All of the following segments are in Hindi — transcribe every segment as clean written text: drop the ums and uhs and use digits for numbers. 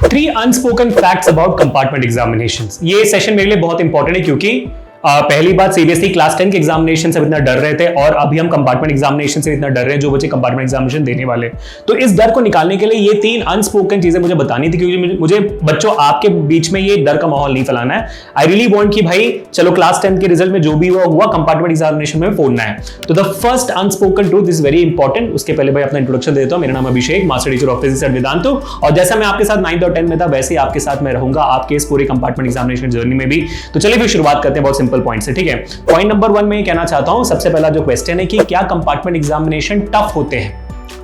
3 unspoken facts about compartment examinations. ये सेशन मेरे लिए बहुत इंपॉर्टेंट है क्योंकि पहली बात सीबीएसई क्लास 10 के एग्जामिनेशन से इतना डर रहे थे और अभी हम कंपार्टमेंट एग्जामिनेशन से इतना डर रहे हैं जो बच्चे कंपार्टमेंट एग्जामिनेशन देने वाले। तो इस डर को निकालने के लिए ये 3 अनस्पोकन चीजें मुझे बतानी थी क्योंकि मुझे बच्चों आपके बीच में ये डर का माहौल नहीं फैलाना है। आई रियली वांट कि भाई चलो क्लास 10 के रिजल्ट में जो भी हुआ कंपार्टमेंट एग्जामिनेशन में फोड़ना है। तो the first unspoken truth is very important. उसके पहले भाई अपना इंट्रोडक्शन देता हूं। मेरा नाम Abhishek, master teacher of physics at Vedantu, और जैसा मैं आपके साथ 9th और 10th में था वैसे ही आपके साथ मैं रहूंगा आपके इस पूरे कंपार्टमेंट एग्जामिनेशन जर्नी में भी। तो चलिए फिर शुरुआत करते हैं बहुत सिंपल पॉइंट से, ठीक है। पॉइंट नंबर 1 में कहना चाहता हूं, सबसे पहला जो क्वेश्चन है कि क्या कंपार्टमेंट एग्जामिनेशन टफ होते हैं,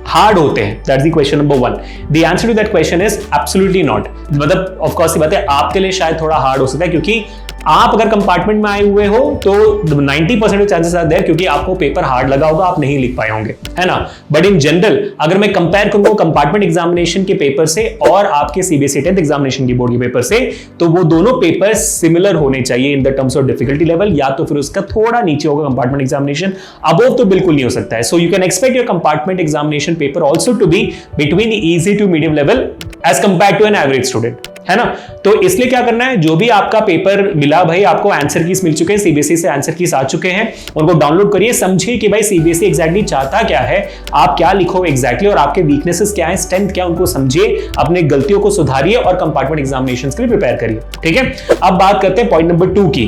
हार्ड होते हैं? That's the question number 1। The answer to that question is absolutely not. मतलब ऑफ कोर्स ये बात है, आपके लिए शायद थोड़ा हार्ड हो सकता है क्योंकि आप अगर कंपार्टमेंट में आए हुए हो तो 90% चांसेस आर देयर क्योंकि आपको पेपर हार्ड लगा होगा, आप नहीं लिख पाए होंगे, है ना। बट इन जनरल अगर मैं कंपेयर करूंगा कंपार्टमेंट एग्जामिनेशन के पेपर से और आपके सीबीएसई 10th एग्जामिनेशन की बोर्ड के पेपर से, तो वो दोनों पेपर सिमिलर होने चाहिए in the terms of difficulty level, या तो फिर उसका थोड़ा नीचे होगा कंपार्टमेंट एग्जामिनेशन, अबव तो बिल्कुल नहीं हो सकता है। So you can expect your compartment examination paper also to be between easy to medium level as compare to an average student, है ना। तो इसलिए क्या करना है, जो भी आपका पेपर मिला भाई, आपको आंसर कीज मिल चुके हैं, सीबीएसई से आंसर कीज आ चुके हैं, उनको डाउनलोड करिए, समझिए कि भाई सीबीएसई एग्जैक्टली चाहता क्या है, आप क्या लिखो एग्जैक्टली, और आपके वीकनेसेस क्या है, स्ट्रेंथ क्या है, उनको समझिए, अपने गलतियों को सुधारिए और कंपार्टमेंट एग्जामिनेशन के लिए प्रिपेयर करिए, ठीक है। अब बात करते हैं पॉइंट नंबर 2 की,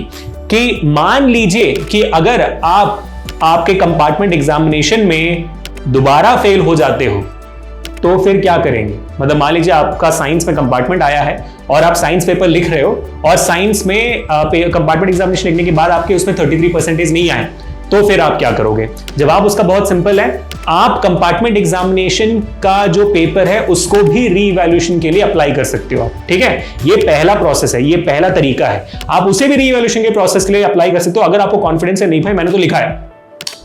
कि मान लीजिए कि अगर आप आपके कंपार्टमेंट एग्जामिनेशन में दोबारा फेल हो जाते हो तो फिर क्या करेंगे। मतलब मान लीजिए आपका साइंस में कंपार्टमेंट आया है और आप साइंस पेपर लिख रहे हो और साइंस में कंपार्टमेंट एग्जामिनेशन लिखने के बाद आपके उसमें 33% नहीं आए, तो फिर आप क्या करोगे। जवाब उसका बहुत सिंपल है, आप कंपार्टमेंट एग्जामिनेशन का जो पेपर है उसको भी रीइवैल्यूएशन के लिए अप्लाई कर सकते हो आप, ठीक है। ये पहला प्रोसेस है, ये पहला तरीका है, आप उसे भी रीइवैल्यूएशन के प्रोसेस के लिए अप्लाई कर सकते हो। अगर आपको कॉन्फिडेंस है नहीं भाई मैंने तो लिखा है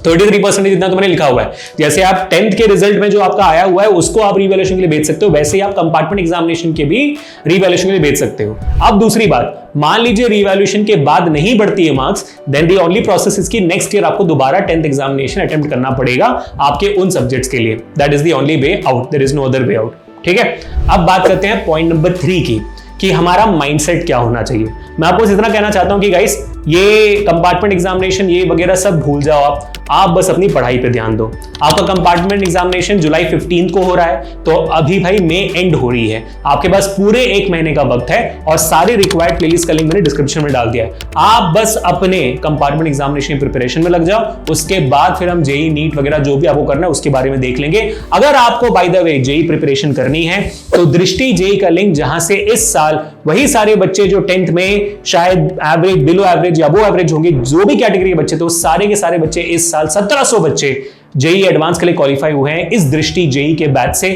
33% जितना तो मैंने लिखा हुआ है, जैसे आप 10th के रिजल्ट में जो आपका आया हुआ है उसको आप रीवैल्यूएशन के लिए भेज सकते हो, वैसे ही आप कंपार्टमेंट एग्जामिनेशन के भी रीवैल्यूएशन के लिए भेज सकते हो। अब दूसरी बात, मान लीजिए रीवैल्यूएशन के बाद नहीं बढ़ती है marks, then the only process is कि नेक्स्ट ईयर आपको दोबारा 10th एग्जामिनेशन अटेम्प्ट करना पड़ेगा आपके उन सब्जेक्ट्स के लिए। That is the only way out, there is no other way out, ठीक है। अब बात करते हैं पॉइंट नंबर 3 की, कि हमारा माइंडसेट क्या होना चाहिए। मैं आपको इतना कहना चाहता हूं कि गाइस ये कंपार्टमेंट एग्जामिनेशन ये वगैरह सब भूल जाओ, आप बस अपनी पढ़ाई पे ध्यान दो। आपका कंपार्टमेंट एग्जामिनेशन जुलाई 15 को हो रहा है, तो अभी भाई मई एंड हो रही है, आपके पास पूरे 1 महीने का वक्त है और सारी रिक्वायर्ड प्लेलिस्ट का लिंक मैंने डिस्क्रिप्शन में डाल दिया है। आप बस अपने कंपार्टमेंट एग्जामिनेशन प्रिपरेशन में लग जाओ, उसके बाद फिर हम जेई नीट वगैरह जो भी आपको करना है उसके बारे में देख लेंगे। अगर आपको by the way JEE preparation करनी है तो दृष्टि जेई का लिंक, जहां से इस साल वही सारे बच्चे जो 10th में शायद एवरेज, बिलो एवरेज या अबव एवरेज होंगे, जो भी कैटेगरी के बच्चे थे, वो सारे के सारे बच्चे इस साल 1700 बच्चे जेई एडवांस के लिए क्वालिफाई हुए हैं इस दृष्टि जेई के बैच से।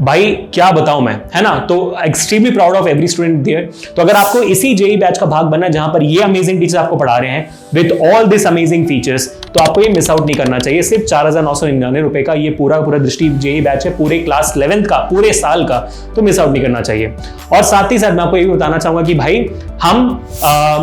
भाई क्या बताऊं मैं, है ना। तो extremely proud of every student there. तो अगर आपको इसी जेई बैच का भाग बनना है जहां पर ये अमेजिंग टीचर्स आपको पढ़ा रहे हैं with all this amazing features, तो आपको ये मिस आउट नहीं करना चाहिए। सिर्फ 4999 रुपए का ये पूरा दृष्टि जेई बैच है, पूरे क्लास 11th का, पूरे साल का, तो मिस आउट नहीं करना चाहिए। और साथ ही साथ मैं आपको ये बताना चाहूंगा कि भाई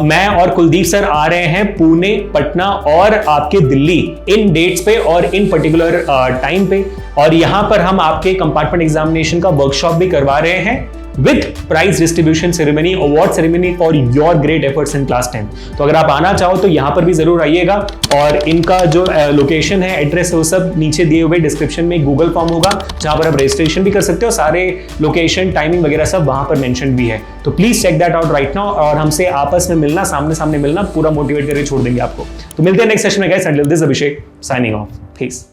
मैं और कुलदीप सर आ रहे हैं पुणे, पटना और आपके दिल्ली इन डेट्स पे और इन पर्टिकुलर टाइम पे, और यहां पर हम आपके कंपार्टमेंट एग्जामिनेशन का वर्कशॉप भी करवा रहे हैं with prize distribution ceremony, award ceremony for your great efforts in class 10। तो अगर आप आना चाहो तो यहां पर भी जरूर आइएगा, और इनका जो लोकेशन है, एड्रेस है, वो सब नीचे दिए हुए डिस्क्रिप्शन में गूगल फॉर्म होगा जहां पर आप रजिस्ट्रेशन भी कर सकते हो, सारे लोकेशन, टाइमिंग वगैरह सब वहां पर मेंशन भी है। तो please check that out right now, और हमसे आपस में मिलना, सामने सामने मिलना, पूरा मोटिवेट करके छोड़ देंगे आपको। तो मिलते हैं नेक्स्ट सेशन में guys. Until this Abhishek signing off, piece.